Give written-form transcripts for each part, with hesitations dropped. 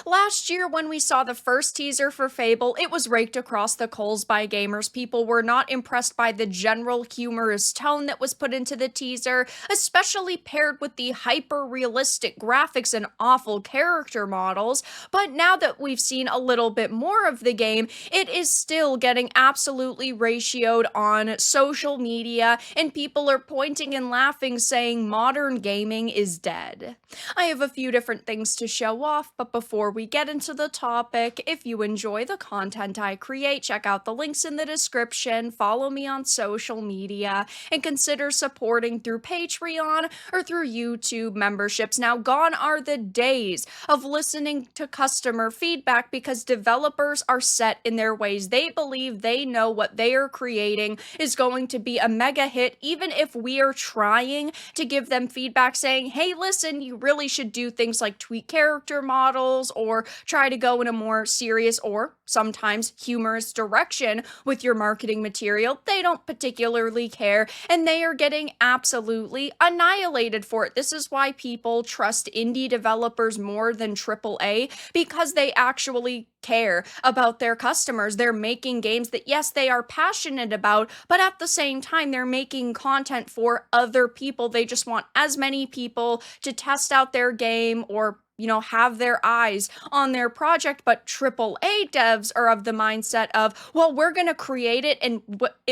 Last year, when we saw the first teaser for Fable, it was raked across the coals by gamers. People were not impressed by the general humorous tone that was put into the teaser, especially paired with the hyper-realistic graphics and awful character models. But now that we've seen a little bit more of the game, it is still getting absolutely ratioed on social media, and people are pointing and laughing, saying modern gaming is dead. I have a few different things to show off, but before we get into the topic, if you enjoy the content I create, check out the links in the description, follow me on social media, and consider supporting through Patreon or through YouTube memberships. Now, gone are the days of listening to customer feedback because developers are set in their ways. They believe they know what they are creating is going to be a mega hit, even if we are trying to give them feedback saying, hey, listen, you really should do things like tweak character models or try to go in a more serious or sometimes humorous direction with your marketing material. They don't particularly care, and they are getting absolutely annihilated for it. This is why people trust indie developers more than AAA, because they actually care about their customers. They're making games that, yes, they are passionate about, but at the same time, they're making content for other people. They just want as many people to test out their game or have their eyes on their project. But AAA devs are of the mindset of, well, we're going to create it, and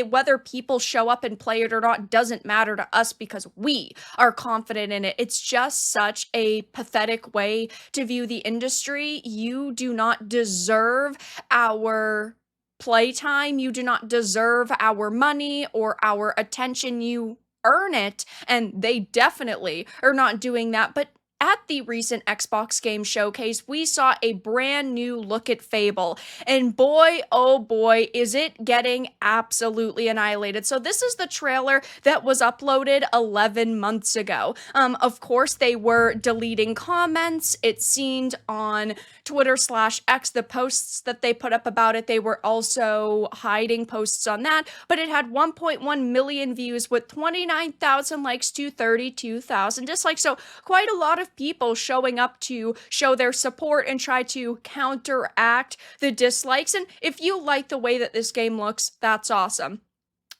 whether people show up and play it or not doesn't matter to us because we are confident in it. It's just such a pathetic way to view the industry. You do not deserve our playtime. You do not deserve our money or our attention. You earn it, and they definitely are not doing that. But at the recent Xbox Game Showcase, we saw a brand new look at Fable, and boy, oh boy, is it getting absolutely annihilated. So this is the trailer that was uploaded 11 months ago. Of course, they were deleting comments. It seemed on Twitter/X, the posts that they put up about it, they were also hiding posts on that, but it had 1.1 million views with 29,000 likes to 32,000 dislikes. So quite a lot of people showing up to show their support and try to counteract the dislikes. And if you like the way that this game looks, that's awesome.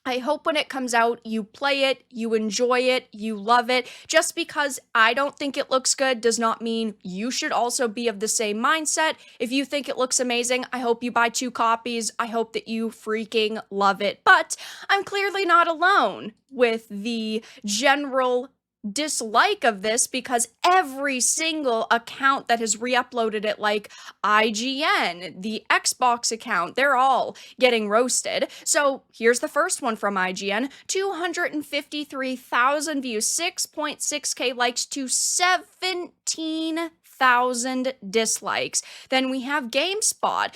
I hope when it comes out, you play it, you enjoy it, you love it. Just because I don't think it looks good does not mean you should also be of the same mindset. If you think it looks amazing, I hope you buy 2 copies. I hope that you freaking love it. But I'm clearly not alone with the general dislike of this, because every single account that has re-uploaded it, like IGN, the Xbox account, they're all getting roasted. So here's the first one from IGN: 253,000 views, 6.6k likes to 17,000 dislikes. Then we have GameSpot,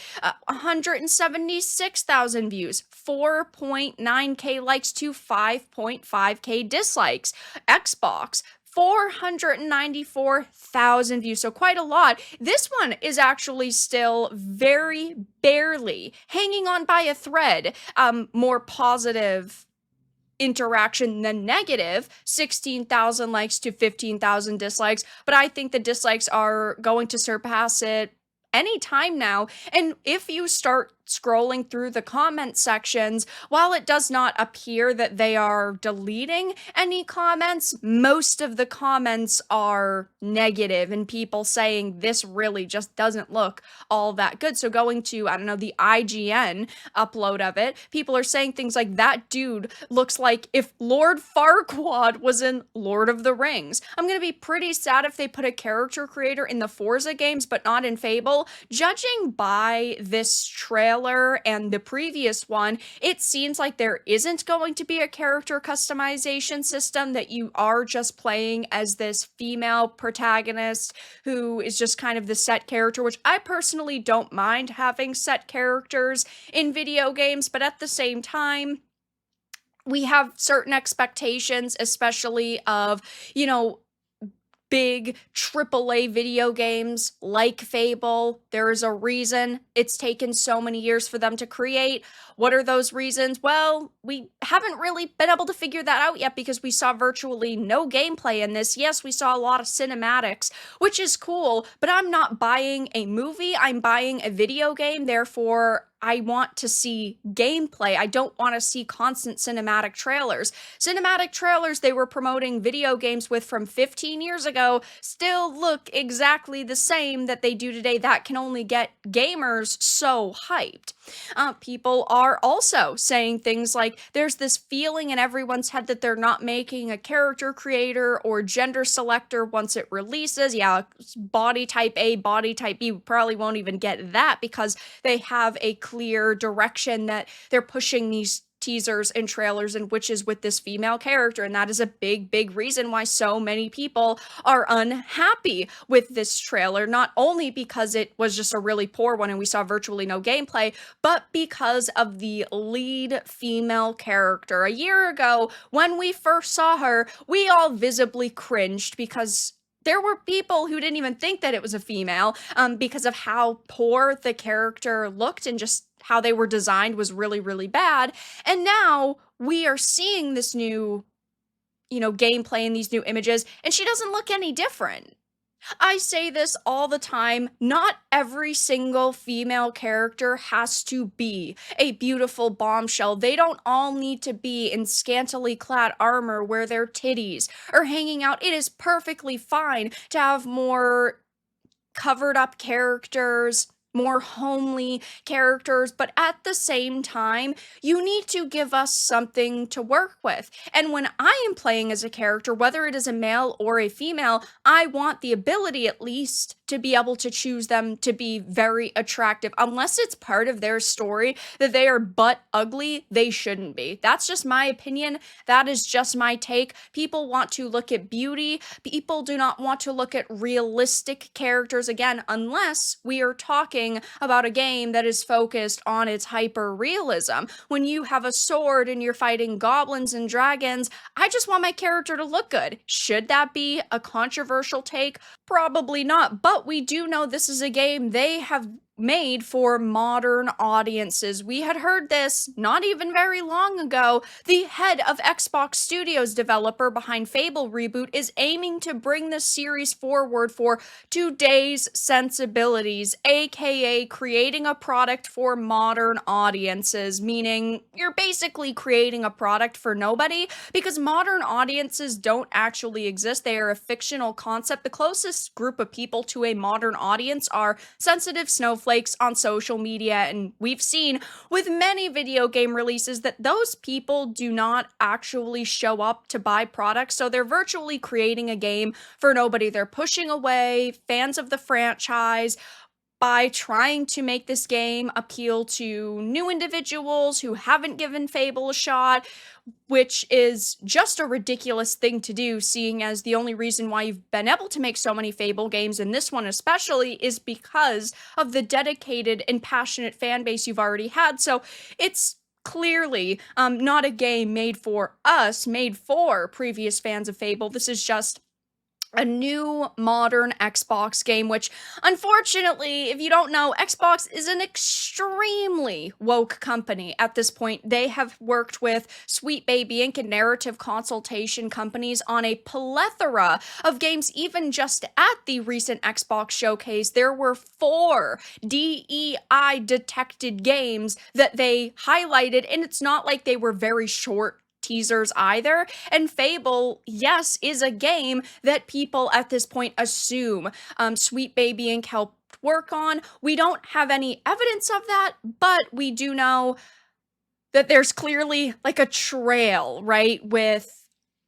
176,000 views, 4.9k likes to 5.5k dislikes. Xbox, 494,000 views, so quite a lot. This one is actually still very barely hanging on by a thread. More positive interaction than negative, 16,000 likes to 15,000 dislikes, but I think the dislikes are going to surpass it anytime now. And if you start scrolling through the comment sections, while it does not appear that they are deleting any comments, most of the comments are negative and people saying this really just doesn't look all that good. So going to, I don't know, the IGN upload of it, people are saying things like, that dude looks like if Lord Farquaad was in Lord of the Rings. I'm gonna be pretty sad if they put a character creator in the Forza games but not in Fable. Judging by this trailer and the previous one, it seems like there isn't going to be a character customization system, that you are just playing as this female protagonist who is just kind of the set character, which I personally don't mind having set characters in video games, but at the same time, we have certain expectations, especially of, big AAA video games like Fable. There is a reason it's taken so many years for them to create. What are those reasons? Well, we haven't really been able to figure that out yet because we saw virtually no gameplay in this. Yes, we saw a lot of cinematics, which is cool, but I'm not buying a movie, I'm buying a video game, therefore I want to see gameplay. I don't want to see constant cinematic trailers. Cinematic trailers they were promoting video games with from 15 years ago still look exactly the same that they do today. That can only get gamers so hyped. People are also saying things like there's this feeling in everyone's head that they're not making a character creator or gender selector once it releases. Yeah, body type A, body type B, we probably won't even get that because they have a clear direction that they're pushing these teasers and trailers and which is with this female character, and that is a big reason why so many people are unhappy with this trailer, not only because it was just a really poor one and we saw virtually no gameplay, but because of the lead female character. A year ago when we first saw her, we all visibly cringed because there were people who didn't even think that it was a female because of how poor the character looked and just how they were designed was really bad. And now we are seeing this new, gameplay and these new images, and she doesn't look any different. I say this all the time, not every single female character has to be a beautiful bombshell. They don't all need to be in scantily clad armor where their titties are hanging out. It is perfectly fine to have more covered up characters, more homely characters, but at the same time, you need to give us something to work with. And when I am playing as a character, whether it is a male or a female, I want the ability at least to be able to choose them to be very attractive. Unless it's part of their story that they are butt ugly, they shouldn't be. That's just my opinion. That is just my take. People want to look at beauty. People do not want to look at realistic characters again, unless we are talking about a game that is focused on its hyper realism. When you have a sword and you're fighting goblins and dragons, I just want my character to look good. Should that be a controversial take? Probably not, but we do know this is a game they have made for modern audiences. We had heard this not even very long ago. The head of Xbox Studios developer behind Fable reboot is aiming to bring the series forward for today's sensibilities, aka creating a product for modern audiences, meaning you're basically creating a product for nobody because modern audiences don't actually exist. They are a fictional concept. The closest group of people to a modern audience are sensitive snowflakes on social media, and we've seen with many video game releases that those people do not actually show up to buy products, so they're virtually creating a game for nobody. They're pushing away fans of the franchise by trying to make this game appeal to new individuals who haven't given Fable a shot, which is just a ridiculous thing to do, seeing as the only reason why you've been able to make so many Fable games, and this one especially, is because of the dedicated and passionate fan base you've already had. So it's clearly not a game made for us, made for previous fans of Fable. This is just a new modern Xbox game, which unfortunately, if you don't know, Xbox is an extremely woke company at this point. They have worked with Sweet Baby Inc. and narrative consultation companies on a plethora of games. Even just at the recent Xbox showcase, there were 4 DEI detected games that they highlighted, and it's not like they were very short teasers either. And Fable, yes, is a game that people at this point assume Sweet Baby Inc. helped work on. We don't have any evidence of that, but we do know that there's clearly like a trail, right, with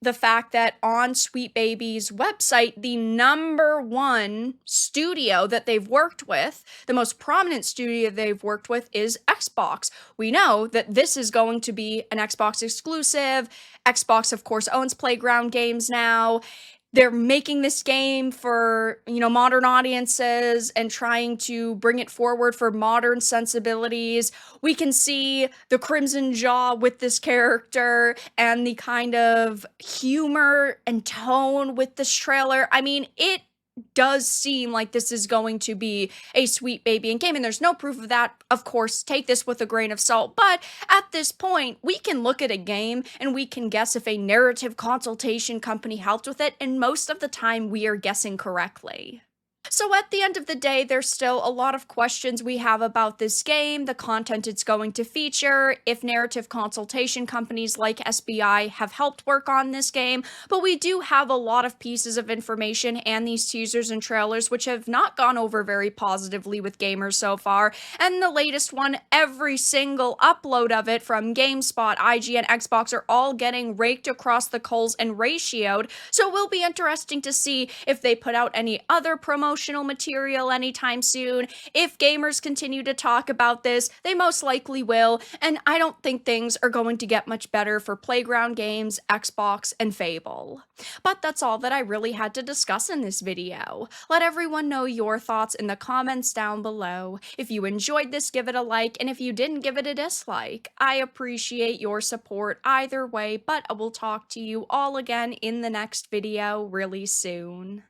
the fact that on Sweet Baby's website, the #1 studio that they've worked with, the most prominent studio they've worked with, is Xbox. We know that this is going to be an Xbox exclusive. Xbox, of course, owns Playground Games now. they're making this game for, modern audiences and trying to bring it forward for modern sensibilities. We can see the Crimson Jaw with this character and the kind of humor and tone with this trailer. I mean, it does seem like this is going to be a sweet baby in game, and there's no proof of that. Of course, take this with a grain of salt, but at this point, we can look at a game and we can guess if a narrative consultation company helped with it, and most of the time we are guessing correctly. So at the end of the day, there's still a lot of questions we have about this game, the content it's going to feature, if narrative consultation companies like SBI have helped work on this game, but we do have a lot of pieces of information and these teasers and trailers which have not gone over very positively with gamers so far, and the latest one, every single upload of it from GameSpot, IGN, Xbox are all getting raked across the coals and ratioed, so it will be interesting to see if they put out any other promotional material anytime soon. If gamers continue to talk about this, they most likely will, and I don't think things are going to get much better for Playground Games, Xbox, and Fable. But that's all that I really had to discuss in this video. Let everyone know your thoughts in the comments down below. If you enjoyed this, give it a like, and if you didn't, give it a dislike. I appreciate your support either way, but I will talk to you all again in the next video really soon.